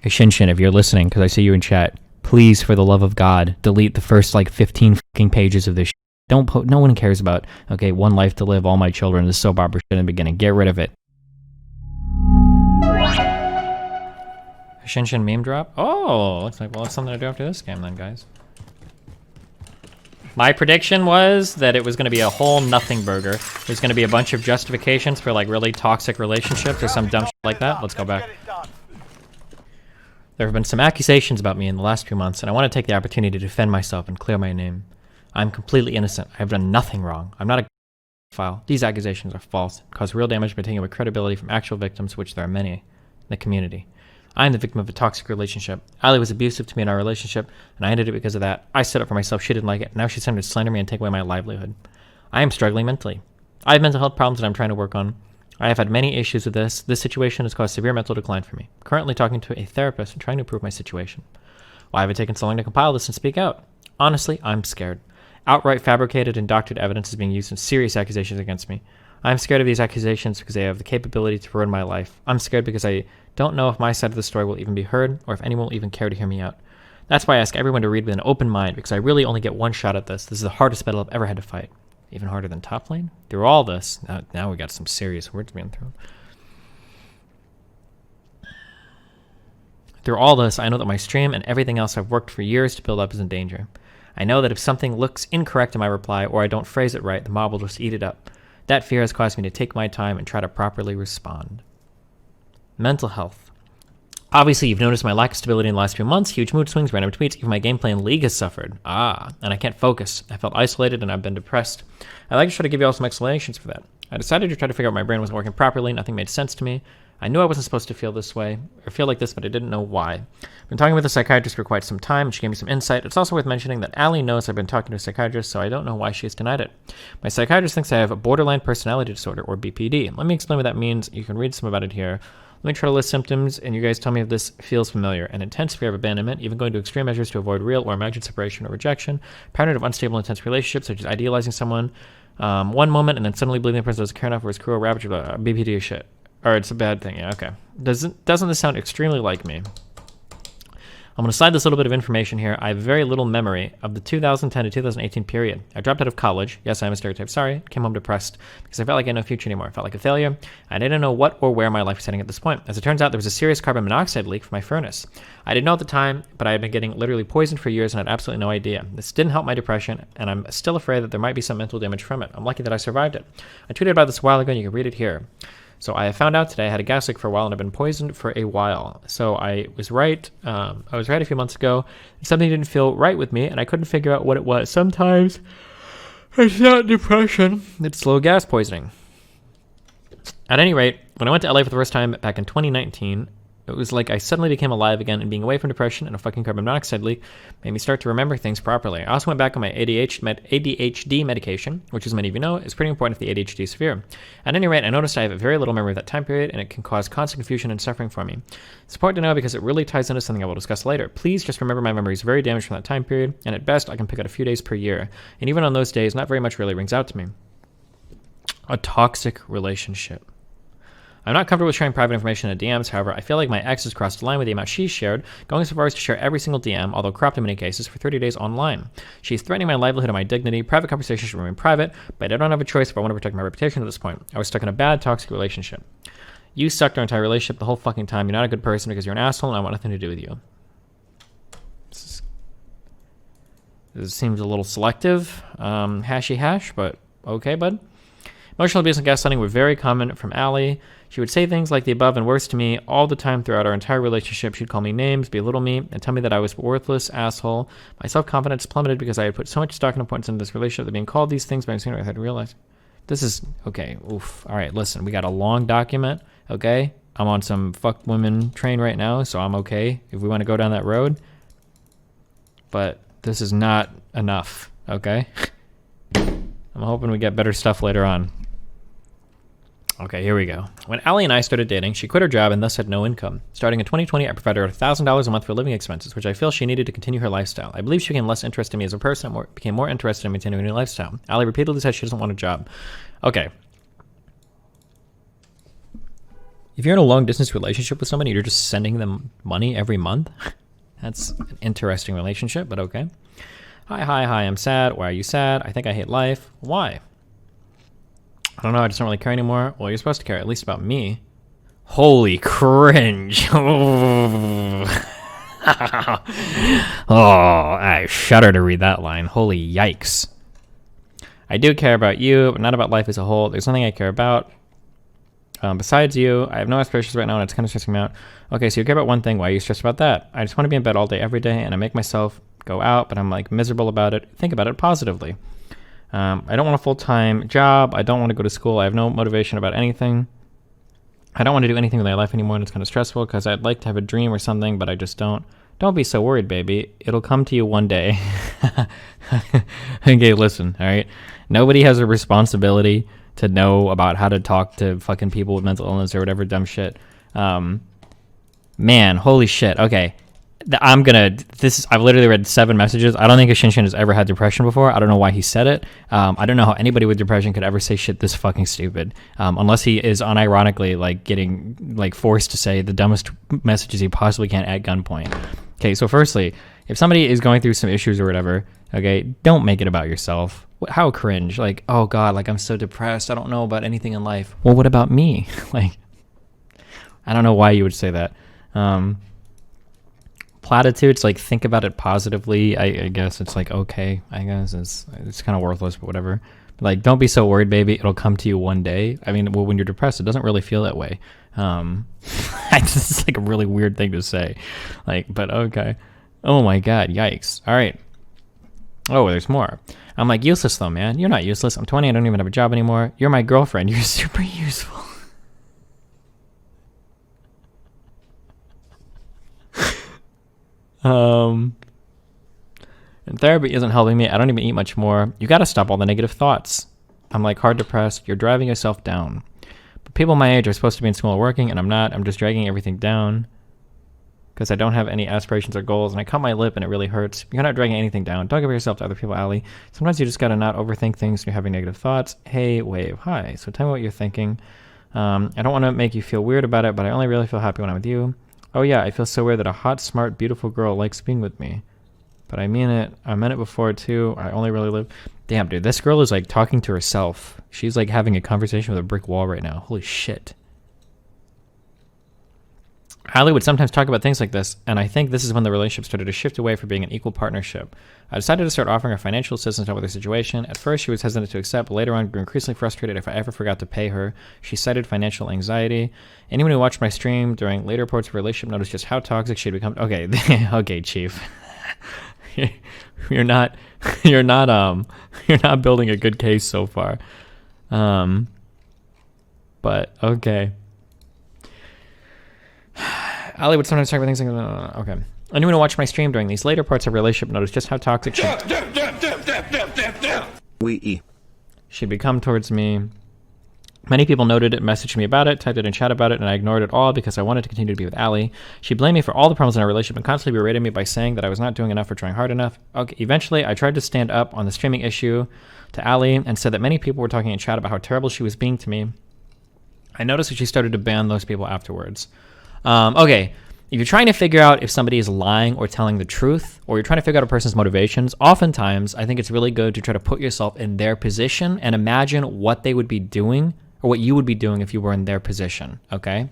Hashinshin, if you're listening, because I see you in chat, please, for the love of God, delete the first, 15 fucking pages of this shit. No one cares about, okay, one life to live, all my children, this soap opera shit in the beginning. Get rid of it. Hashinshin meme drop? Oh, looks like we'll have something to do after this game then, guys. My prediction was that it was going to be a whole nothing burger. There's going to be a bunch of justifications for, really toxic relationships or some dumb shit like that. Let's go back. There have been some accusations about me in the last few months, and I want to take the opportunity to defend myself and clear my name. I'm completely innocent. I have done nothing wrong. I'm not a file. These accusations are false and cause real damage by taking away credibility from actual victims, which there are many in the community. I am the victim of a toxic relationship. Ali was abusive to me in our relationship, and I ended it because of that. I stood up for myself. She didn't like it. Now she's trying to slander me and take away my livelihood. I am struggling mentally. I have mental health problems that I'm trying to work on. I have had many issues with this. This situation has caused severe mental decline for me. I'm currently talking to a therapist and trying to improve my situation. Why have it taken so long to compile this and speak out? Honestly, I'm scared. Outright fabricated and doctored evidence is being used in serious accusations against me. I'm scared of these accusations because they have the capability to ruin my life. I'm scared because I don't know if my side of the story will even be heard or if anyone will even care to hear me out. That's why I ask everyone to read with an open mind, because I really only get one shot at this. This is the hardest battle I've ever had to fight. Even harder than top lane? Through all this, now we got some serious words being thrown. Through all this, I know that my stream and everything else I've worked for years to build up is in danger. I know that if something looks incorrect in my reply or I don't phrase it right, the mob will just eat it up. That fear has caused me to take my time and try to properly respond. Mental health. Obviously, you've noticed my lack of stability in the last few months, huge mood swings, random tweets, even my gameplay in League has suffered. And I can't focus. I felt isolated and I've been depressed. I'd like to try to give you all some explanations for that. I decided to try to figure out my brain wasn't working properly, nothing made sense to me. I knew I wasn't supposed to feel this way, or feel like this, but I didn't know why. I've been talking with a psychiatrist for quite some time, and she gave me some insight. It's also worth mentioning that Ali knows I've been talking to a psychiatrist, so I don't know why she has denied it. My psychiatrist thinks I have a borderline personality disorder, or BPD. Let me explain what that means. You can read some about it here. Let me try to list symptoms, and you guys tell me if this feels familiar. An intense fear of abandonment, even going to extreme measures to avoid real or imagined separation or rejection. Pattern of unstable, intense relationships, such as idealizing someone one moment and then suddenly believing the person doesn't care enough for his cruel, ravaged, BPD is shit. Or it's a bad thing. Yeah, okay. Doesn't this sound extremely like me? I'm going to slide this little bit of information here. I have very little memory of the 2010 to 2018 period. I dropped out of college. Yes, I'm a stereotype. Sorry. Came home depressed because I felt like I had no future anymore. I felt like a failure. I didn't know what or where my life was heading at this point. As it turns out, there was a serious carbon monoxide leak from my furnace. I didn't know at the time, but I had been getting literally poisoned for years and had absolutely no idea. This didn't help my depression, and I'm still afraid that there might be some mental damage from it. I'm lucky that I survived it. I tweeted about this a while ago, and you can read it here. So I found out today I had a gas leak for a while and I've been poisoned for a while. So I was right. I was right a few months ago. Something didn't feel right with me and I couldn't figure out what it was. Sometimes it's not depression. It's slow gas poisoning. At any rate, when I went to LA for the first time back in 2019, it was like I suddenly became alive again, and being away from depression and a fucking carbon monoxide leak made me start to remember things properly. I also went back on my ADHD medication, which, as many of you know, is pretty important if the ADHD is severe. At any rate, I noticed I have a very little memory of that time period, and it can cause constant confusion and suffering for me. It's important to know because it really ties into something I will discuss later. Please just remember my memory is very damaged from that time period, and at best, I can pick out a few days per year. And even on those days, not very much really rings out to me. A toxic relationship. I'm not comfortable with sharing private information in DMs, however, I feel like my ex has crossed the line with the amount she shared, going so far as to share every single DM, although cropped in many cases, for 30 days online. She's threatening my livelihood and my dignity. Private conversations should remain private, but I don't have a choice if I want to protect my reputation at this point. I was stuck in a bad, toxic relationship. You sucked our entire relationship the whole fucking time. You're not a good person because you're an asshole and I want nothing to do with you. This seems a little selective. Hashy hash, but okay, bud. Emotional abuse and gaslighting were very common from Ali. She would say things like the above and worse to me all the time throughout our entire relationship. She'd call me names, belittle me, and tell me that I was a worthless asshole. My self-confidence plummeted because I had put so much stock and importance into this relationship that being called these things by a sooner I had realized. This is, okay, oof. All right, listen, we got a long document, okay? I'm on some fuck women train right now, so I'm okay if we want to go down that road. But this is not enough, okay? I'm hoping we get better stuff later on. Okay, here we go. When Ali and I started dating, she quit her job and thus had no income. Starting in 2020, I provided her $1,000 a month for living expenses, which I feel she needed to continue her lifestyle. I believe she became less interested in me as a person and became more interested in maintaining a new lifestyle. Ali repeatedly said she doesn't want a job. Okay. If you're in a long distance relationship with somebody, you're just sending them money every month. That's an interesting relationship, but okay. Hi, I'm sad. Why are you sad? I think I hate life. Why? I don't know, I just don't really care anymore. Well, you're supposed to care at least about me. Holy cringe. Oh, I shudder to read that line. Holy yikes. I do care about you, but not about life as a whole. There's nothing I care about. Besides you, I have no aspirations right now, and it's kind of stressing me out. Okay, so you care about one thing. Why are you stressed about that? I just want to be in bed all day, every day, and I make myself go out, but I'm like miserable about it. Think about it positively. I don't want a full-time job. I don't want to go to school. I have no motivation about anything. I don't want to do anything with my life anymore, and it's kind of stressful because I'd like to have a dream or something, but I just don't. Don't be so worried, baby. It'll come to you one day. Okay, listen, all right? Nobody has a responsibility to know about how to talk to fucking people with mental illness or whatever dumb shit. Man, holy shit. Okay. I've literally read 7 messages. I don't think Hashinshin has ever had depression before. I don't know why he said it. I don't know how anybody with depression could ever say shit this fucking stupid. Unless he is unironically like getting like forced to say the dumbest messages he possibly can at gunpoint. Okay, so firstly, if somebody is going through some issues or whatever, okay, don't make it about yourself. How cringe. Like, oh God, like I'm so depressed. I don't know about anything in life. Well, what about me? Like, I don't know why you would say that. Platitudes, like think about it positively. I guess it's like, okay, I guess it's kind of worthless, but whatever. Like, don't be so worried, baby. It'll come to you one day. I mean, well, when you're depressed, it doesn't really feel that way. This is like a really weird thing to say. Like, but okay. Oh my God, yikes. All right. Oh, there's more. I'm like, useless though, man. You're not useless. I'm 20. I don't even have a job anymore. You're my girlfriend. You're super useful. And therapy isn't helping me. I don't even eat much more. You got to stop all the negative thoughts. I'm like hard depressed. You're driving yourself down. But people my age are supposed to be in school working, and I'm not. I'm just dragging everything down because I don't have any aspirations or goals, and I cut my lip, and it really hurts. You're not dragging anything down. Don't give yourself to other people, Allie. Sometimes you just got to not overthink things when you're having negative thoughts. Hey, Wave. Hi. So tell me what you're thinking. I don't want to make you feel weird about it, but I only really feel happy when I'm with you. Oh yeah, I feel so weird that a hot, smart, beautiful girl likes being with me. But I mean it. I meant it before too. I only really live... Damn, dude, this girl is like talking to herself. She's like having a conversation with a brick wall right now. Holy shit. Hallie would sometimes talk about things like this, and I think this is when the relationship started to shift away from being an equal partnership. I decided to start offering her financial assistance to help with her situation. At first, she was hesitant to accept, but later on grew increasingly frustrated if I ever forgot to pay her. She cited financial anxiety. Anyone who watched my stream during later reports of her relationship noticed just how toxic she had become. Okay, okay, Chief. You're not building a good case so far. But okay. Ali would sometimes talk about things like, okay. Anyone who watched my stream during these later parts of her relationship noticed just how toxic she'd become towards me. Many people noted it, messaged me about it, typed it in chat about it, and I ignored it all because I wanted to continue to be with Ali. She blamed me for all the problems in our relationship and constantly berated me by saying that I was not doing enough or trying hard enough. Okay, eventually, I tried to stand up on the streaming issue to Ali and said that many people were talking in chat about how terrible she was being to me. I noticed that she started to ban those people afterwards. Okay, if you're trying to figure out if somebody is lying or telling the truth, or you're trying to figure out a person's motivations, oftentimes I think it's really good to try to put yourself in their position and imagine what they would be doing or what you would be doing if you were in their position, okay?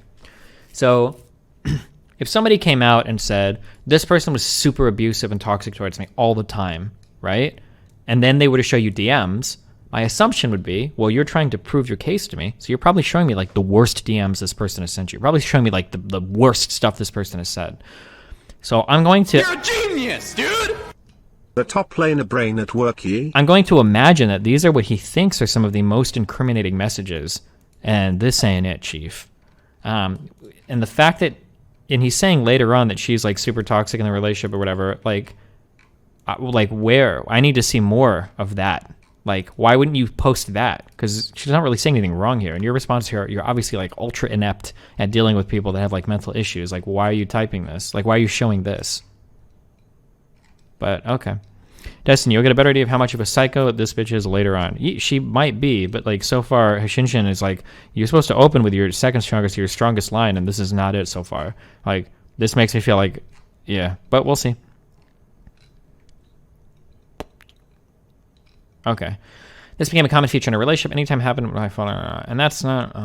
So if somebody came out and said, this person was super abusive and toxic towards me all the time, right? And then they were to show you DMs, my assumption would be, well, you're trying to prove your case to me, so you're probably showing me like the worst DMs this person has sent you. You're probably showing me like the worst stuff this person has said. So I'm going to... You're a genius, dude! The top laner brain at work, ye? I'm going to imagine that these are what he thinks are some of the most incriminating messages, and this ain't it, Chief. And the fact that... And he's saying later on that she's like super toxic in the relationship or whatever, like where? I need to see more of that. Like, why wouldn't you post that? Because she's not really saying anything wrong here. And your response here, you're obviously like ultra inept at dealing with people that have like mental issues. Like, why are you typing this? Like, why are you showing this? But okay. Destiny, you'll get a better idea of how much of a psycho this bitch is later on. She might be, but like so far, Hashinshin is like, you're supposed to open with your second strongest, your strongest line, and this is not it so far. Like, this makes me feel like, yeah, but we'll see. Okay. This became a common feature in a relationship. Anytime happened with my phone, and that's not,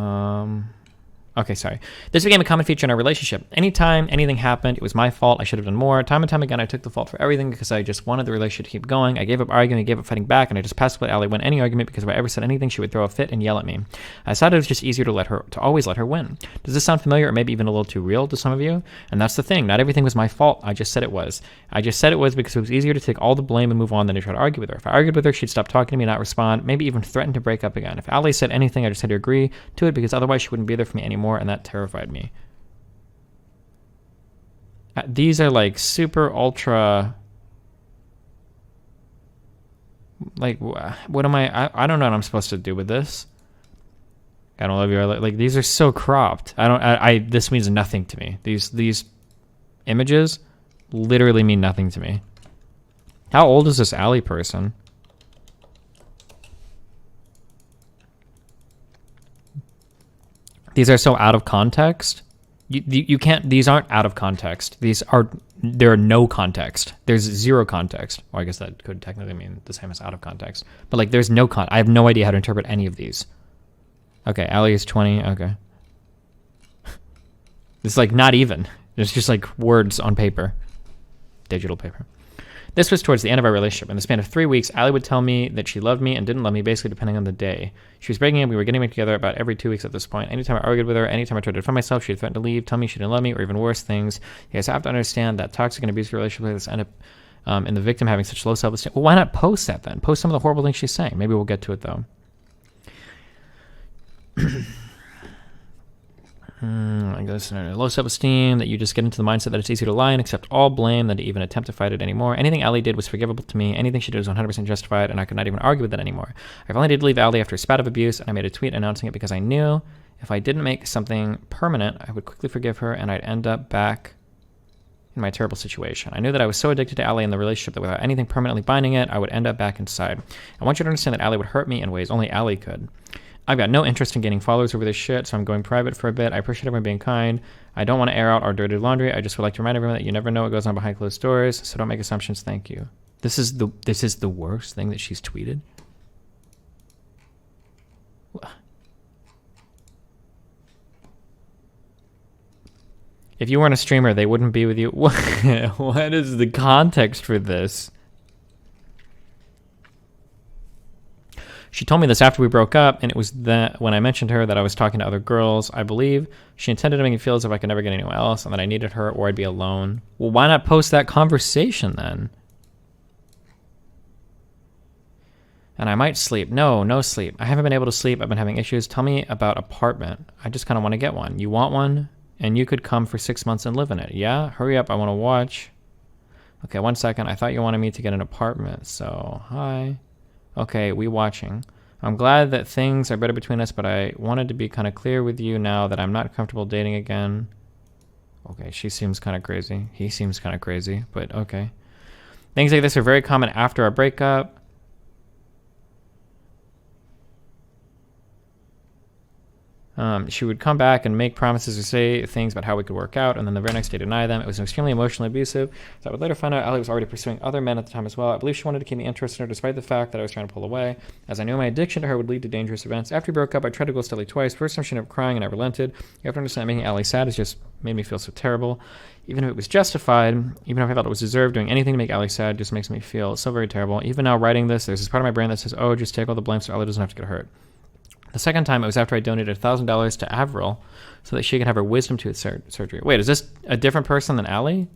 okay, sorry. This became a common feature in our relationship. Anytime anything happened, it was my fault. I should have done more. Time and time again, I took the fault for everything because I just wanted the relationship to keep going. I gave up arguing, I gave up fighting back, and I just passively alley win any argument because if I ever said anything, she would throw a fit and yell at me. I decided it was just easier to always let her win. Does this sound familiar or maybe even a little too real to some of you? And that's the thing. Not everything was my fault. I just said it was. I just said it was because it was easier to take all the blame and move on than to try to argue with her. If I argued with her, she'd stop talking to me, not respond, maybe even threaten to break up again. If Ali said anything, I just had to agree to it because otherwise she wouldn't be there for me anymore, and that terrified me. These are like super ultra, like, what am I don't know what I'm supposed to do with this. I don't love you. Like, these are so cropped. This means nothing to me. These images literally mean nothing to me. How old is this Ali person? These are so out of context. You can't, these aren't out of context. There are no context. There's zero context. Well, I guess that could technically mean the same as out of context. But like, there's no I have no idea how to interpret any of these. Okay, Ali is 20, okay. It's like not even. It's just like words on paper. Digital paper. This was towards the end of our relationship. In the span of 3 weeks, Ali would tell me that she loved me and didn't love me, basically depending on the day. She was breaking up. We were getting back together about every 2 weeks at this point. Anytime I argued with her, anytime I tried to defend myself, she'd threaten to leave, tell me she didn't love me, or even worse things. You guys have to understand that toxic and abusive relationships like this end up in the victim having such low self-esteem. Well, why not post that then? Post some of the horrible things she's saying. Maybe we'll get to it, though. I guess low self-esteem, that you just get into the mindset that it's easy to lie and accept all blame than to even attempt to fight it anymore. Anything Ali did was forgivable to me. Anything she did was 100% justified, and I could not even argue with it anymore. I finally did leave Ali after a spat of abuse, and I made a tweet announcing it because I knew if I didn't make something permanent, I would quickly forgive her, and I'd end up back in my terrible situation. I knew that I was so addicted to Ali in the relationship that without anything permanently binding it, I would end up back inside. I want you to understand that Ali would hurt me in ways only Ali could. I've got no interest in gaining followers over this shit, so I'm going private for a bit. I appreciate everyone being kind. I don't want to air out our dirty laundry. I just would like to remind everyone that you never know what goes on behind closed doors, so don't make assumptions. Thank you. This is the worst thing that she's tweeted. If you weren't a streamer, they wouldn't be with you. What is the context for this? She told me this after we broke up, and it was that when I mentioned to her that I was talking to other girls. I believe she intended to make me feel as if I could never get anyone else and that I needed her or I'd be alone. Well, why not post that conversation then? And I might sleep. No sleep. I haven't been able to sleep. I've been having issues. Tell me about apartment. I just kind of want to get one. You want one? And you could come for 6 months and live in it. Yeah? Hurry up. I want to watch. Okay, 1 second. I thought you wanted me to get an apartment. So, hi. Okay, we watching. I'm glad that things are better between us, but I wanted to be kind of clear with you now that I'm not comfortable dating again. Okay, she seems kind of crazy. He seems kind of crazy, but okay. Things like this are very common after our breakup. She would come back and make promises or say things about how we could work out, and then the very next day deny them. It was extremely emotionally abusive. So I would later find out Ali was already pursuing other men at the time as well. I believe she wanted to keep me interested in her despite the fact that I was trying to pull away, as I knew my addiction to her would lead to dangerous events. After we broke up, I tried to go steadily twice. First time she ended up crying and I relented. You have to understand, making Ali sad has just made me feel so terrible. Even if it was justified, even if I felt it was deserved, doing anything to make Ali sad just makes me feel so very terrible. Even now writing this, there's this part of my brain that says, oh, just take all the blame so Ali doesn't have to get hurt. The second time, it was after I donated $1,000 to Avril so that she could have her wisdom tooth surgery. Wait, is this a different person than Ali?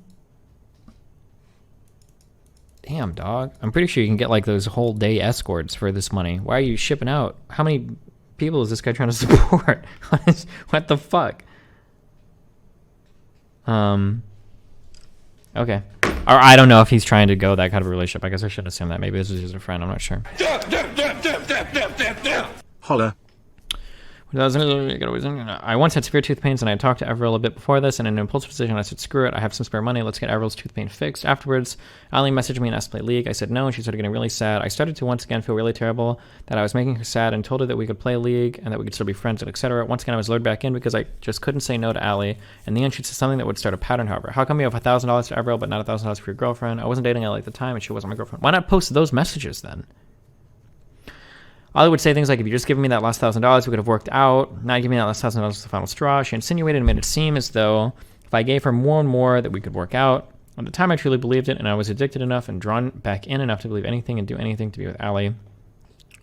Damn, dog. I'm pretty sure you can get like those whole day escorts for this money. Why are you shipping out? How many people is this guy trying to support? What the fuck? Okay. Or I don't know if he's trying to go that kind of a relationship. I guess I shouldn't assume that. Maybe this is just a friend. I'm not sure. Holla. I once had severe tooth pains and I had talked to Avril a bit before this, and in an impulsive decision I said, screw it, I have some spare money, let's get Avril's tooth pain fixed. Afterwards, Ali messaged me and asked to play League. I said no, and she started getting really sad. I started to once again feel really terrible that I was making her sad and told her that we could play League and that we could still be friends and etc. Once again, I was lured back in because I just couldn't say no to Ali. In the end, she said something that would start a pattern, however. How come you have $1,000 to Avril but not $1,000 for your girlfriend? I wasn't dating Ali at the time and she wasn't my girlfriend. Why not post those messages then? Ali would say things like, if you just given me that last $1,000, we could have worked out. Not giving me that last $1,000 was the final straw. She insinuated and made it seem as though if I gave her more and more that we could work out. At the time, I truly believed it, and I was addicted enough and drawn back in enough to believe anything and do anything to be with Ali.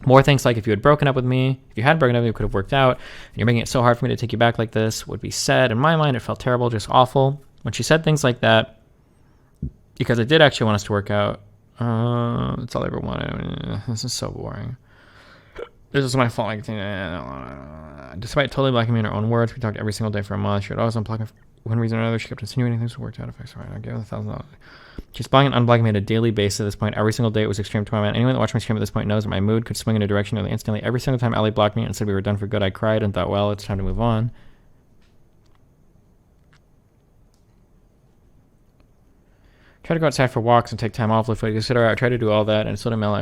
More things like, if you had broken up with me, if you hadn't broken up with me, we could have worked out, and you're making it so hard for me to take you back like this, would be said. In my mind, it felt terrible, just awful. When she said things like that, because I did actually want us to work out, that's all I ever wanted. This is so boring. This is my fault. Despite totally blocking me in her own words, we talked every single day for a month. She would always unblock me for one reason or another. She kept insinuating things worked out effects. All right, I'll give her $1,000. She's blocking and unblocking me on a daily basis at this point. Every single day it was extreme torment. Anyone that watched my stream at this point knows that my mood could swing in a direction nearly instantly. Every single time Ali blocked me and said we were done for good, I cried and thought, well, it's time to move on. Try to go outside for walks and take time off, lift weights, etc. I tried to do all that, and still didn't mail.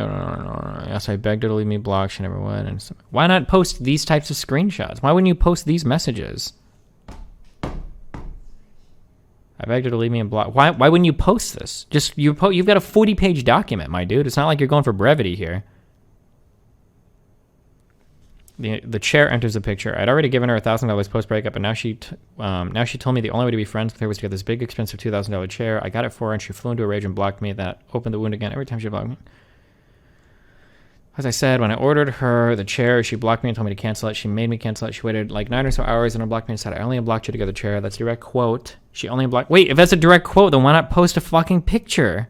Yes, I begged her to leave me blocked. She never would. And so, why not post these types of screenshots? Why wouldn't you post these messages? I begged her to leave me in block. Why wouldn't you post this? Just you've got a 40-page document, my dude. It's not like you're going for brevity here. The chair enters the picture. I'd already given her $1,000 post breakup, and now she told me the only way to be friends with her was to get this big, expensive $2,000 chair. I got it for her, and she flew into a rage and blocked me. That opened the wound again every time she blocked me. As I said, when I ordered her the chair, she blocked me and told me to cancel it. She made me cancel it. She waited like 9 or so hours and unblocked me and said, I only unblocked you to get the chair. That's a direct quote. She only unblocked. Wait, if that's a direct quote, then why not post a fucking picture?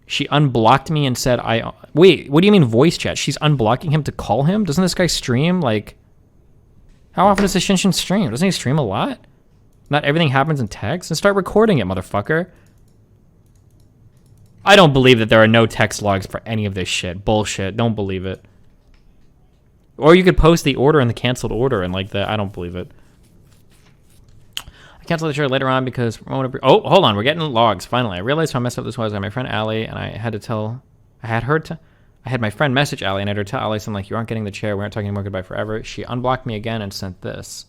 She unblocked me and said, wait, what do you mean voice chat? She's unblocking him to call him? Doesn't this guy stream? Like, how often does Hashinshin stream? Doesn't he stream a lot? Not everything happens in text? Then start recording it, motherfucker. I don't believe that there are no text logs for any of this shit. Bullshit. Don't believe it. Or you could post the order and the canceled order and like that. I don't believe it. I canceled the chair later on because... Oh, hold on. We're getting logs, finally. I realized how messed up this was. I had my friend Ali, and I had my friend message Ali, and I had her tell Ali something like, you aren't getting the chair. We aren't talking anymore. Goodbye forever. She unblocked me again and sent this.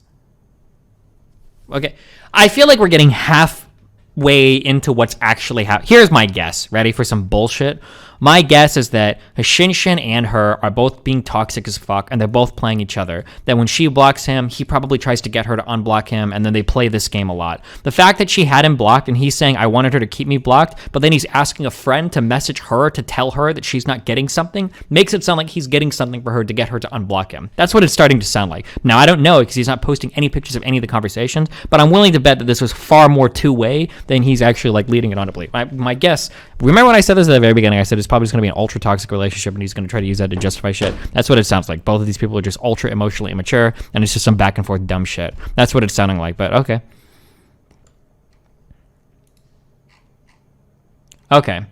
Okay. I feel like we're getting halfway into what's actually happening. Here's my guess. Ready for some bullshit? My guess is that Hashinshin and her are both being toxic as fuck, and they're both playing each other. That when she blocks him, he probably tries to get her to unblock him, and then they play this game a lot. The fact that she had him blocked, and he's saying, I wanted her to keep me blocked, but then he's asking a friend to message her to tell her that she's not getting something, makes it sound like he's getting something for her to get her to unblock him. That's what it's starting to sound like. Now, I don't know, because he's not posting any pictures of any of the conversations, but I'm willing to bet that this was far more two-way than he's actually, like, leading it on to believe. My guess... Remember when I said this at the very beginning? I said it's probably just going to be an ultra toxic relationship and he's going to try to use that to justify shit. That's what it sounds like. Both of these people are just ultra emotionally immature and it's just some back and forth dumb shit. That's what it's sounding like, but okay. Okay.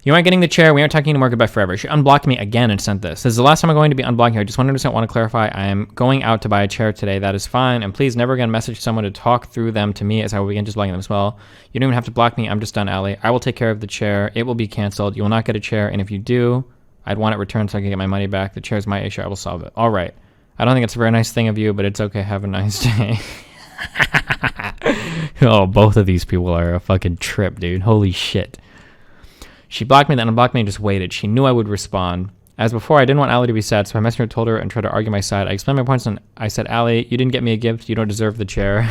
You aren't getting the chair. We aren't talking anymore. Goodbye forever. She unblocked me again and sent this. This is the last time I'm going to be unblocking her. I just 100% want to clarify. I am going out to buy a chair today. That is fine. And please never again message someone to talk through them to me as I will begin just blocking them as well. You don't even have to block me. I'm just done, Ali. I will take care of the chair. It will be canceled. You will not get a chair. And if you do, I'd want it returned so I can get my money back. The chair is my issue. I will solve it. All right. I don't think it's a very nice thing of you, but it's okay. Have a nice day. Oh, both of these people are a fucking trip, dude. Holy shit. She blocked me, then unblocked me, and just waited. She knew I would respond. As before, I didn't want Ali to be sad, so I messaged her, told her, and tried to argue my side. I explained my points, and I said, Ali, you didn't get me a gift. You don't deserve the chair.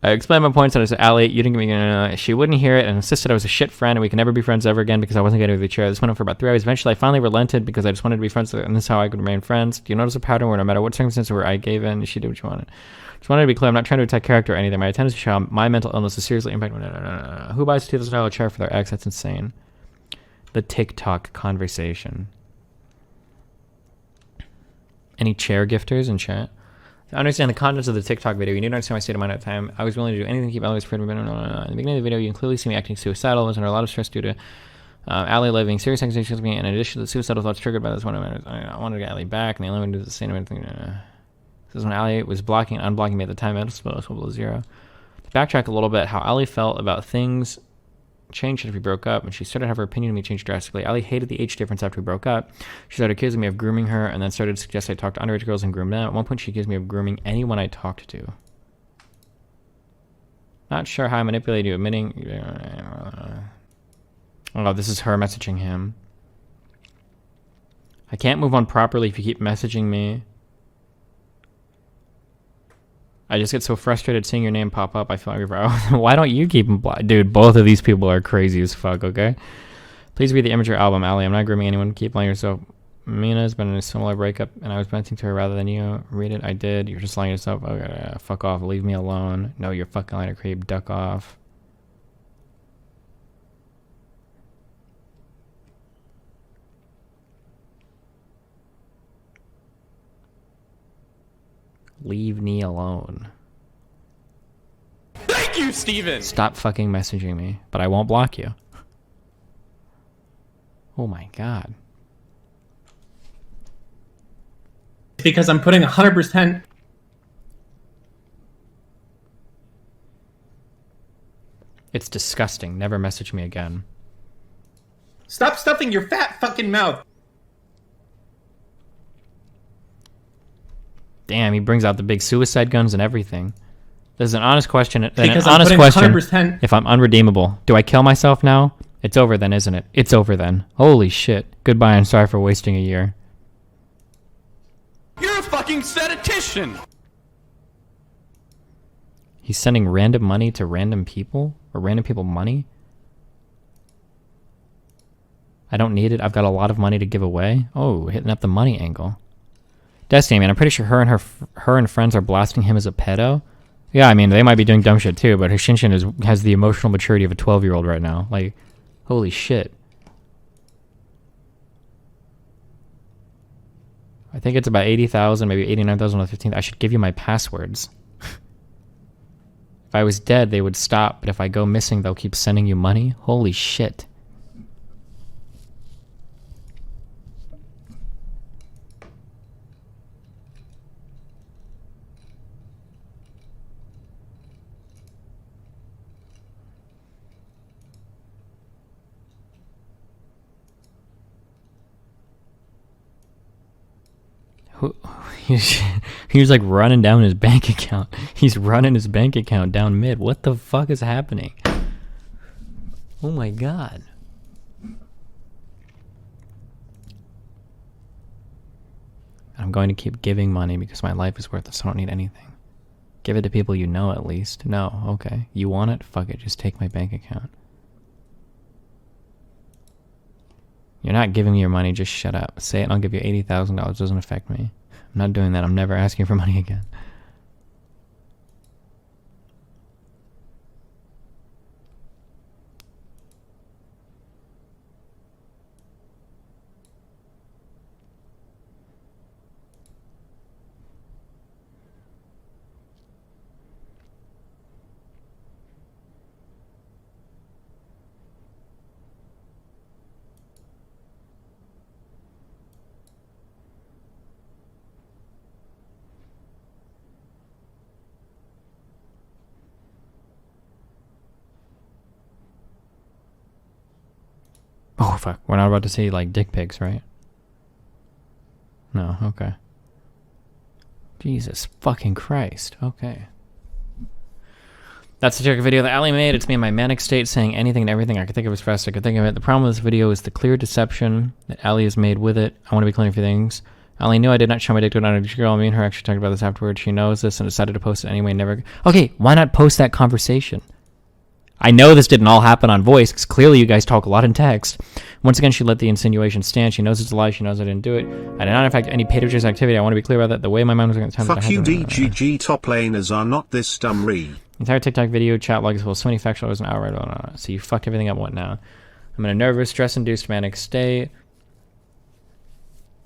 I explained my points, and I said, Ali, you didn't give me... She wouldn't hear it and insisted I was a shit friend, and we could never be friends ever again because I wasn't getting the chair. This went on for about 3 hours. Eventually, I finally relented because I just wanted to be friends with her, and this is how I could remain friends. Do you notice a pattern where no matter what circumstances where I gave in, she did what she wanted? Just wanted to be clear, I'm not trying to attack character or anything. My tendency to show my mental illness is seriously impacting... No. Who buys a $2,000 chair for their ex? That's insane. The TikTok conversation. Any chair gifters in chat? To understand the contents of the TikTok video, you need to understand my state of mind at the time. I was willing to do anything to keep others free. In the beginning of the video, you can clearly see me acting suicidal. I was under a lot of stress due to Ali living serious accusations of me. In addition to the suicidal thoughts triggered by this one, I wanted to get Ali back, and the only one to do the same thing. This is when Ali was blocking and unblocking me at the time. I was below 0. To backtrack a little bit, how Ali felt about things changed after we broke up, and she started to have her opinion of me change drastically. Ali hated the age difference after we broke up. She started accusing me of grooming her, and then started to suggest I talk to underage girls and groom them. At one point, she accused me of grooming anyone I talked to. Not sure how I manipulated you, admitting... Oh, this is her messaging him. I can't move on properly if you keep messaging me. I just get so frustrated seeing your name pop up. I feel angry for... Why don't you keep him blocked? Dude, both of these people are crazy as fuck, okay? Please read the Imager album, Ali. I'm not grooming anyone. Keep lying yourself. Mina's been in a similar breakup, and I was venting to her rather than you. Read it. I did. You're just lying yourself. Okay, fuck off. Leave me alone. No, you're fucking lying to creep. Duck off. Leave me alone. Thank you, Steven! Stop fucking messaging me, but I won't block you. Oh my god. Because I'm putting 100%. It's disgusting. Never message me again. Stop stuffing your fat fucking mouth. Damn, he brings out the big suicide guns and everything. This is an honest question. Because an I'm honest putting question. 100%. If I'm unredeemable, do I kill myself now? It's over then, isn't it? It's over then. Holy shit. Goodbye, I'm sorry for wasting a year. You're a fucking statistician! He's sending random money to random people? Or random people money? I don't need it. I've got a lot of money to give away. Oh, hitting up the money angle. Destiny, man, I'm pretty sure her and friends are blasting him as a pedo. Yeah, I mean, they might be doing dumb shit too, but Hashinshin has the emotional maturity of a 12-year-old right now. Like, holy shit. I think it's about 80,000, maybe 89,000 on the 15th. I should give you my passwords. If I was dead, they would stop, but if I go missing, they'll keep sending you money? Holy shit. He was like running down his bank account. He's running his bank account down mid. What the fuck is happening? Oh my god. I'm going to keep giving money because my life is worthless. I don't need anything. Give it to people you know at least. No, okay. You want it? Fuck it. Just take my bank account. You're not giving me your money, just shut up. Say it and I'll give you $80,000. Doesn't affect me. I'm not doing that. I'm never asking for money again. Oh, fuck. We're not about to see, like, dick pics, right? No, okay. Jesus fucking Christ. Okay. That's the joke video that Ali made. It's me in my manic state saying anything and everything I could think of as fast as I could think of it. The problem with this video is the clear deception that Ali has made with it. I want to be clear a few things. Ali knew I did not show my dick to another girl. Me and her actually talked about this afterwards. She knows this and decided to post it anyway. Never... Okay, why not post that conversation? I know this didn't all happen on voice, because clearly you guys talk a lot in text. Once again, she let the insinuation stand. She knows it's a lie. She knows I didn't do it. I did not affect any paid activity. I want to be clear about that. The way my mind was going to time. Fuck you, DGG top laners are not this dumb Entire TikTok video, chat logs, well, so many factual hours an hour. Right? So you fucked everything up. What now? I'm in a nervous, stress-induced manic state.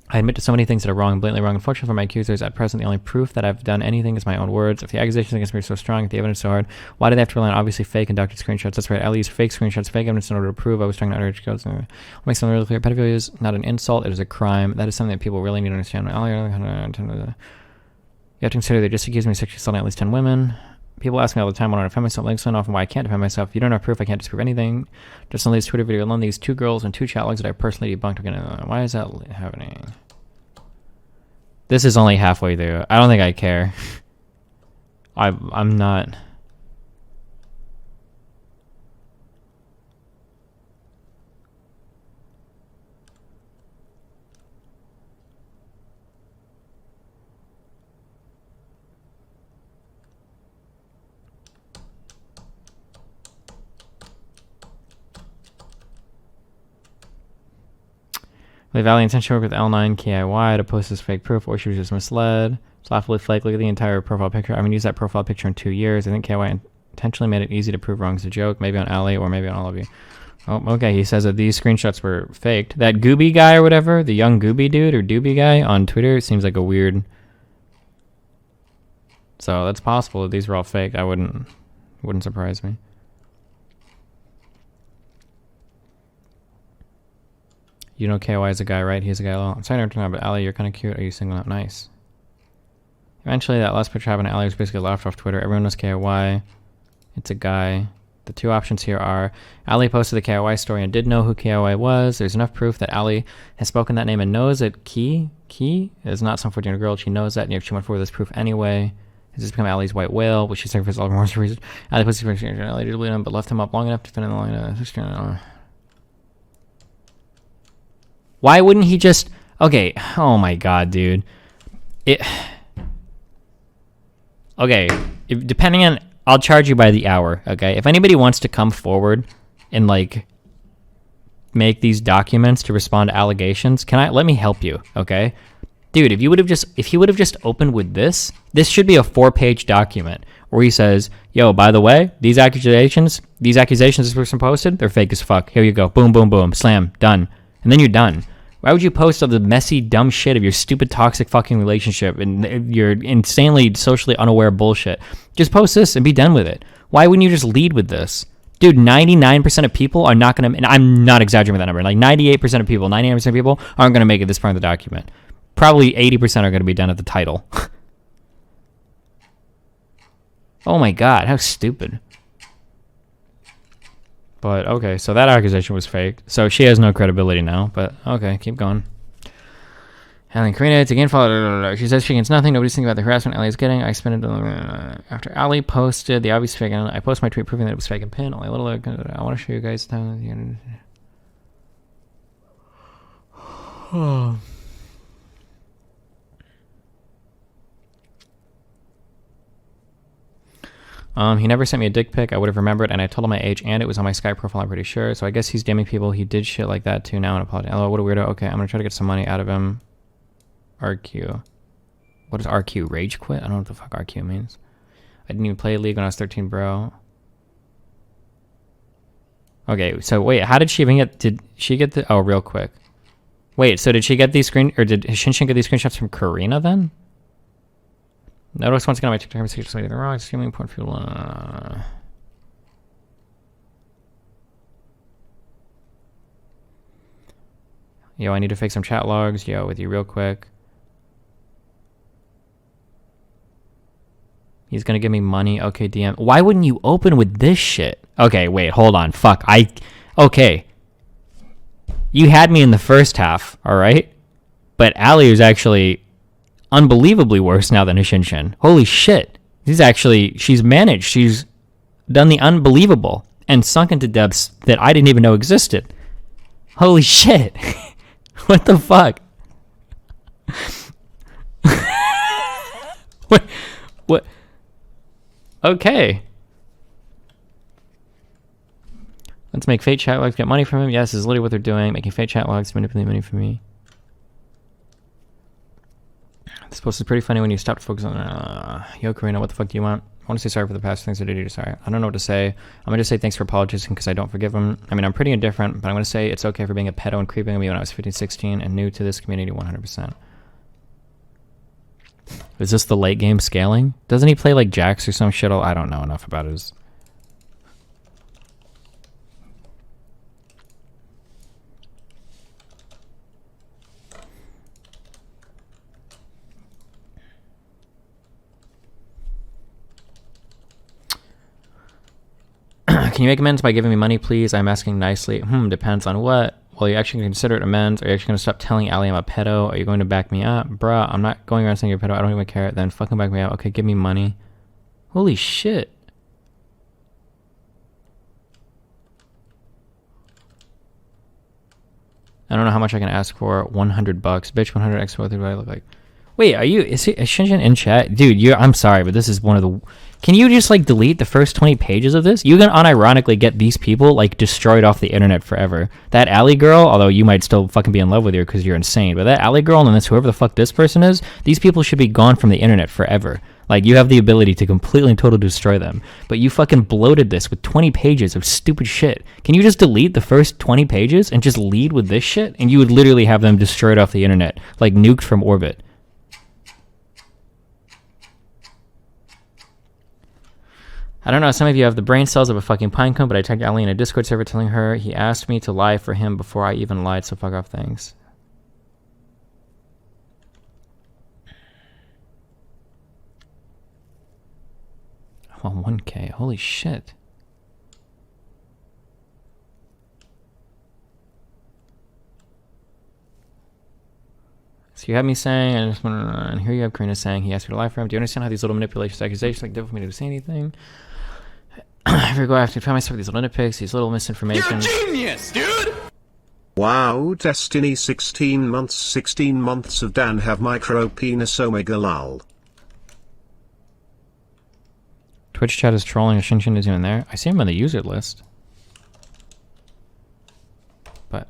I admit to so many things that are wrong, blatantly wrong. Unfortunately for my accusers, at present, the only proof that I've done anything is my own words. If the accusations against me are so strong, if the evidence is so hard, why do they have to rely on obviously fake and doctored screenshots? That's right, Ali used fake screenshots, fake evidence in order to prove I was trying to underage girls. I'll make something really clear. Pedophilia is not an insult, it is a crime. That is something that people really need to understand. You have to consider they just accused me of sexually assaulting at least 10 women. People ask me all the time when I defend myself, like so often why I can't defend myself. If you don't have proof, I can't disprove anything. Just on this Twitter video alone, these 2 girls and 2 chat logs that I personally debunked. Why is that happening? This is only halfway through. I don't think I care. I'm not... They validly intentionally work with L9 KIY to post this fake proof, or she was just misled. It's laughably fake. Look at the entire profile picture. I haven't used that profile picture in 2 years. I think KIY intentionally made it easy to prove wrong as a joke. Maybe on Ali or maybe on all of you. Oh, okay. He says that these screenshots were faked. That Gooby guy or whatever, the young Gooby dude or Doobie guy on Twitter, seems like a weird... So that's possible that these were all fake. I wouldn't surprise me. You know KY is a guy, right? He's a guy. I'm sorry to turn out, but Ali, you're kind of cute. Are you single out? Nice. Eventually, that last picture happened. Ali was basically laughed off Twitter. Everyone knows KY. It's a guy. The 2 options here are Ali posted the KY story and did know who KY was. There's enough proof that Ali has spoken that name and knows that Kiy is not some 14-year-old girl. She knows that, and she went forward with this proof anyway. Has this become Ali's white whale, which she sacrificed all of her reasons? Ali posted his picture. Ali did delete him, but left him up long enough to fit in the line. Why wouldn't he just... Okay, oh my god, dude. Okay, depending on... I'll charge you by the hour, okay? If anybody wants to come forward and, like, make these documents to respond to allegations, let me help you, okay? Dude, if he would have just opened with this should be a 4-page document where he says, yo, by the way, these accusations this person posted, they're fake as fuck. Here you go. Boom, boom, boom. Slam. Done. And then you're done. Why would you post all the messy, dumb shit of your stupid, toxic fucking relationship and your insanely socially unaware bullshit? Just post this and be done with it. Why wouldn't you just lead with this? Dude, 99% of people are not going to... And I'm not exaggerating that number. Like 98% of people, 99% of people aren't going to make it this far in the document. Probably 80% are going to be done at the title. Oh my god, how stupid. But, okay, so that accusation was fake. So she has no credibility now, but, okay, keep going. Helen Karina, it's again followed. She says she gets nothing. Nobody's thinking about the harassment Ali is getting. I spent it after Ali posted the obvious fake. I posted my tweet proving that it was fake and pin. Only a little. I want to show you guys down at the end. He never sent me a dick pic. I would have remembered, and I told him my age, and it was on my Skype profile, I'm pretty sure. So I guess he's damning people. He did shit like that, too, now, and apologize. Oh, what a weirdo. Okay, I'm gonna try to get some money out of him. RQ. What is RQ? Rage quit? I don't know what the fuck RQ means. I didn't even play League when I was 13, bro. Okay, so wait, how did she even get... Did she get the... Oh, real quick. Wait, so did she get these or did Hashinshin get these screenshots from Karina, then? Notice once again on my TikTok conversation, so wrong. Extremely important for people. Yo, I need to fix some chat logs. Yo, with you real quick. He's gonna give me money. Okay, DM. Why wouldn't you open with this shit? Okay, wait, hold on. Fuck. Okay. You had me in the first half, alright? But Ali is actually unbelievably worse now than Hashinshin. Holy shit. She's managed. She's done the unbelievable and sunk into depths that I didn't even know existed. Holy shit. What the fuck? What? Okay. Let's make fake chat logs, get money from him. Yes, this is literally what they're doing. Making fake chat logs to manipulate money from me. This post is pretty funny when you stopped focusing on, yo, Karina, what the fuck do you want? I want to say sorry for the past things I did to you. Sorry. I don't know what to say. I'm going to say thanks for apologizing because I don't forgive him. I mean, I'm pretty indifferent, but I'm going to say it's okay for being a pedo and creeping on me when I was 15, 16 and new to this community 100%. Is this the late game scaling? Doesn't he play like jacks or some shit? I don't know enough about his... Can you make amends by giving me money, please? I'm asking nicely. Depends on what. Well, you actually consider it amends? Are you actually going to stop telling Ali I'm a pedo? Are you going to back me up? Bruh, I'm not going around saying you're a pedo. I don't even care. Then fucking back me up. Okay, give me money. Holy shit. I don't know how much I can ask for. 100 bucks. Bitch, 100 extra. What do I look like? Wait, is Hashinshin in chat? Dude, I'm sorry, but this is one of the... Can you just, like, delete the first 20 pages of this? You can unironically get these people, like, destroyed off the internet forever. That alley girl, although you might still fucking be in love with her because you're insane, but that alley girl and this whoever the fuck this person is, these people should be gone from the internet forever. Like, you have the ability to completely and totally destroy them. But you fucking bloated this with 20 pages of stupid shit. Can you just delete the first 20 pages and just lead with this shit? And you would literally have them destroyed off the internet, like nuked from orbit. I don't know, some of you have the brain cells of a fucking pinecone, but I tagged Ali in a Discord server telling her he asked me to lie for him before I even lied, so fuck off, thanks. Well, 1K, holy shit. So you have me saying, and here you have Karina saying he asked you to lie for him. Do you understand how these little manipulations, accusations, like difficult for me to say anything? If you go after find myself these little nitpicks, these little misinformation. You're a genius, dude! Wow, Destiny 16 months of Dan have micro penis omega lol. Twitch chat is trolling. Hashinshin isn't even there. I see him on the user list. But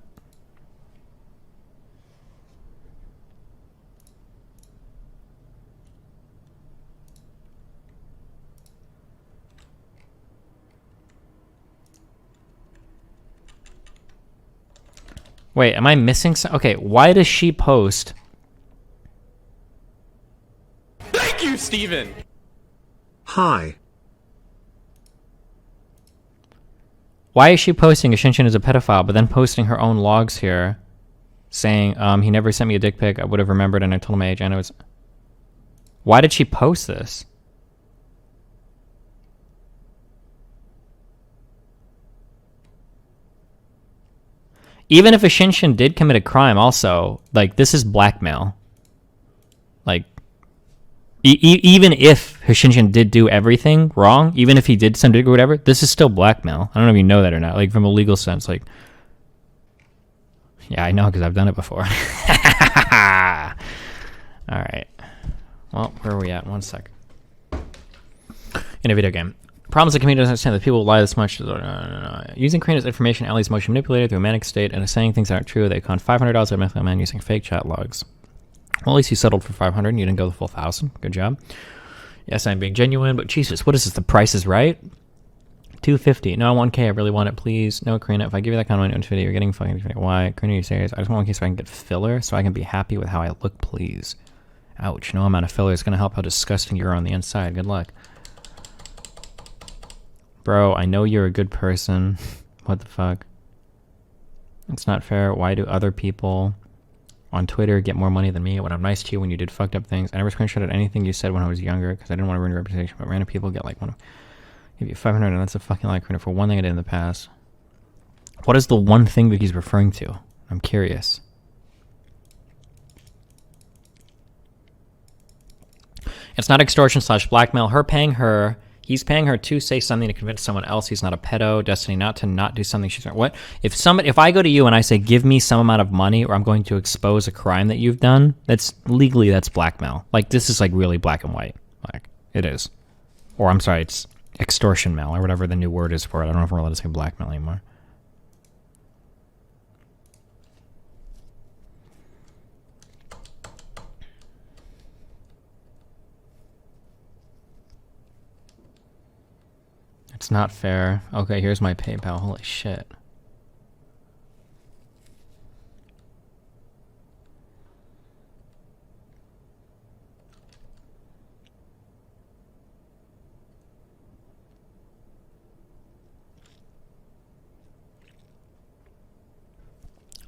wait, am I missing some? Okay, why does she post? Thank you, Steven! Hi. Why is she posting Hashinshin is a pedophile, but then posting her own logs here, saying he never sent me a dick pic. I would have remembered, and I told him my age. And it was. Why did she post this? Even if Hashinshin did commit a crime, also, like, this is blackmail. Like, even if Hashinshin did do everything wrong, even if he did some dick or whatever, this is still blackmail. I don't know if you know that or not, like, from a legal sense, like... Yeah, I know, because I've done it before. Alright. Well, where are we at? 1 sec. In a video game. Problems the community doesn't understand that people lie this much. Using Karina's information, Ali's emotion manipulated through a manic state and is saying things that aren't true. They con $500 at Method Man using fake chat logs. Well, at least you settled for 500 and you didn't go the full 1,000. Good job. Yes, I'm being genuine, but Jesus, what is this? The price is right? 250. No, 1K. I really want it, please. No, Karina, if I give you that kind of money on Twitter, you're getting fucking Twitter. Why? Karina, are you serious? I just want 1K so I can get filler so I can be happy with how I look, please. Ouch. No amount of filler is going to help how disgusting you are on the inside. Good luck. Bro, I know you're a good person. What the fuck? It's not fair. Why do other people on Twitter get more money than me when I'm nice to you when you did fucked up things? I never screenshotted anything you said when I was younger because I didn't want to ruin your reputation, but random people get like give you 500 and that's a fucking lot for one thing I did in the past. What is the one thing that he's referring to? I'm curious. It's not extortion / blackmail. He's paying her to say something to convince someone else he's not a pedo. Destiny not to not do something she's not. What? If I go to you and I say, give me some amount of money or I'm going to expose a crime that you've done, that's blackmail. Like, this is like really black and white. Like, it is. Or I'm sorry, it's extortion mail or whatever the new word is for it. I don't know if we're allowed to say blackmail anymore. It's not fair. Okay, here's my PayPal. Holy shit.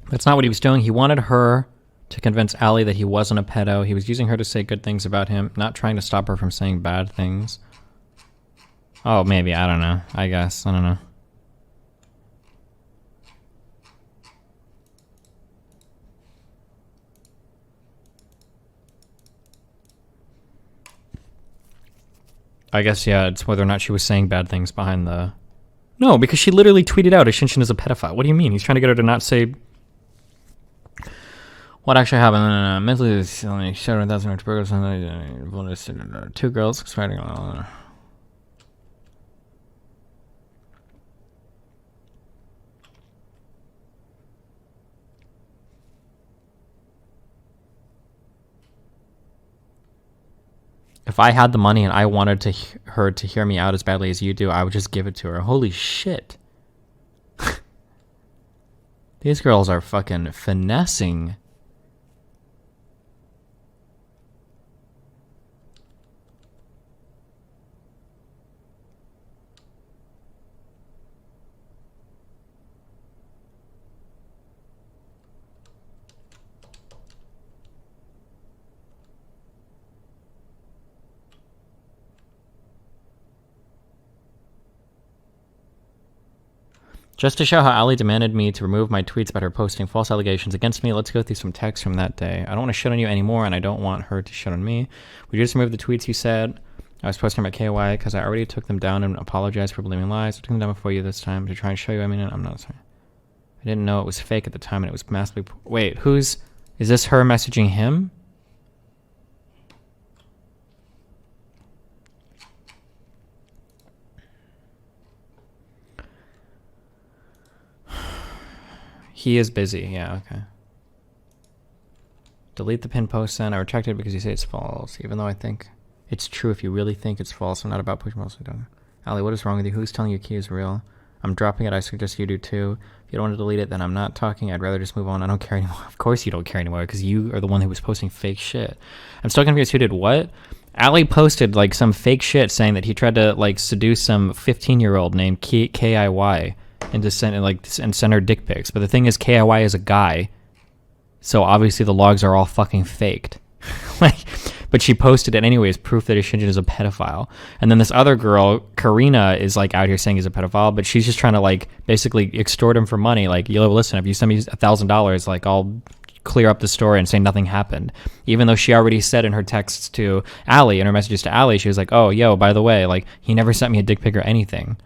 That's not what he was doing. He wanted her to convince Allie that he wasn't a pedo. He was using her to say good things about him, not trying to stop her from saying bad things. Oh, maybe. I don't know. I guess. I don't know. I guess, yeah, it's whether or not she was saying bad things behind the... No, because she literally tweeted out Hashinshin is a pedophile. What do you mean? He's trying to get her to not say... What actually happened? Mentally, shot 1,000 burgers and 2 girls fighting. If I had the money and I wanted her to hear me out as badly as you do, I would just give it to her. Holy shit. These girls are fucking finessing. Just to show how Ali demanded me to remove my tweets about her posting false allegations against me, let's go through some texts from that day. I don't want to shit on you anymore, and I don't want her to shit on me. Would you just remove the tweets you said I was posting about KY because I already took them down and apologized for believing lies. I took them down before you this time to try and show you. I mean, I'm not sorry. I didn't know it was fake at the time, and it was massively... Wait, is this her messaging him? He is busy. Yeah, okay. Delete the pinned post then. I retracted it because you say it's false, even though I think it's true if you really think it's false. I'm not about pushing mostly done. Ali, what is wrong with you? Who's telling you Kiy is real? I'm dropping it. I suggest you do too. If you don't want to delete it, then I'm not talking. I'd rather just move on. I don't care anymore. Of course you don't care anymore because you are the one who was posting fake shit. I'm still confused who did what. Ali posted like some fake shit saying that he tried to like seduce some 15-year-old named Kiy and send her dick pics. But the thing is, Kiy is a guy, so obviously the logs are all fucking faked. But she posted it anyways, proof that Hashinshin is a pedophile. And then this other girl, Karina, is like out here saying he's a pedophile, but she's just trying to like basically extort him for money. Like, yo, listen, if you send me $1,000, like I'll clear up the story and say nothing happened. Even though she already said in her texts to Ali, in her messages to Ali, she was like, oh, yo, by the way, like he never sent me a dick pic or anything.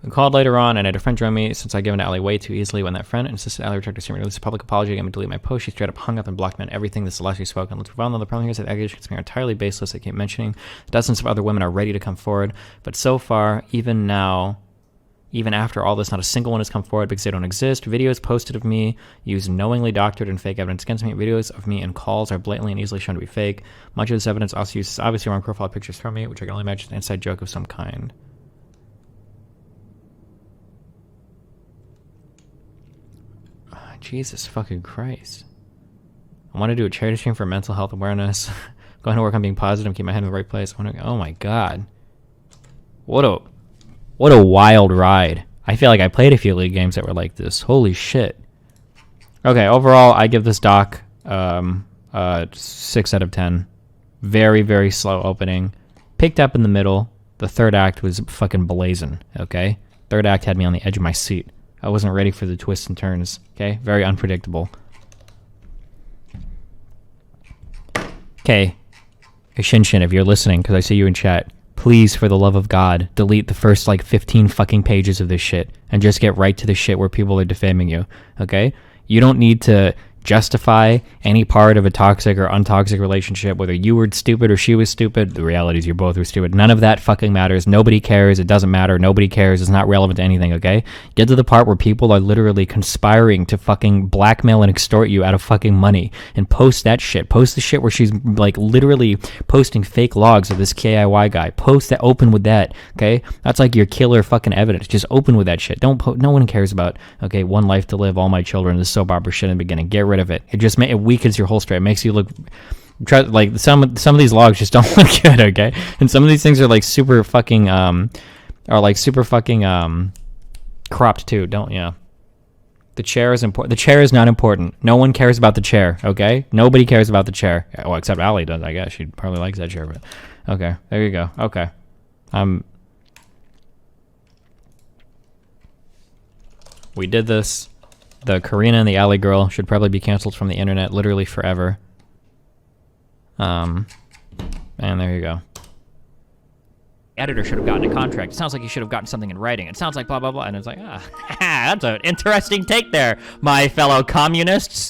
We called later on, and I had a friend join me since I given Ali way too easily. When that friend insisted Ali retract to release a public apology and delete my post, she straight up hung up and blocked me on everything. This is the last we spoke. And let's move on. The problem here is that allegations are entirely baseless. I keep mentioning dozens of other women are ready to come forward, but so far, even now, even after all this, not a single one has come forward because they don't exist. Videos posted of me use knowingly doctored and fake evidence against me. Videos of me in calls are blatantly and easily shown to be fake. Much of this evidence also uses obviously wrong profile pictures from me, which I can only imagine is an inside joke of some kind. Jesus fucking Christ. I want to do a charity stream for mental health awareness. Going to work on being positive, keep my head in the right place. Oh my god. What a wild ride. I feel like I played a few League games that were like this. Holy shit. Okay, overall, I give this doc 6 out of 10. Very, very slow opening. Picked up in the middle. The third act was fucking blazing, okay? Third act had me on the edge of my seat. I wasn't ready for the twists and turns, okay? Very unpredictable. Okay. Hashinshin, if you're listening, because I see you in chat, please, for the love of God, delete the first, like, 15 fucking pages of this shit and just get right to the shit where people are defaming you, okay? You don't need to justify any part of a toxic or untoxic relationship, whether you were stupid or she was stupid. The reality is you both were stupid. None of that fucking matters. Nobody cares. It doesn't matter. Nobody cares. It's not relevant to anything, okay? Get to the part where people are literally conspiring to fucking blackmail and extort you out of fucking money, and post that shit. Post the shit where she's like literally posting fake logs of this KIY guy. Post that, open with that, okay? That's like your killer fucking evidence. Just open with that shit. No one cares about, okay, one life to live, all my children, this soap opera shit in the beginning. Get rid of it. It weakens your whole story. It makes you look like some of these logs just don't look good, okay? And some of these things are like super fucking cropped too. The chair is important. The chair is not important. No one cares about the chair, okay? Nobody cares about the chair. Well, except Allie does, I guess. She probably likes that chair, but okay. There you go. Okay. We did this. The Karina and the Alley girl should probably be canceled from the internet literally forever. And there you go. Editor should have gotten a contract. It sounds like he should have gotten something in writing. It sounds like blah, blah, blah. And it's like, that's an interesting take there, my fellow communists.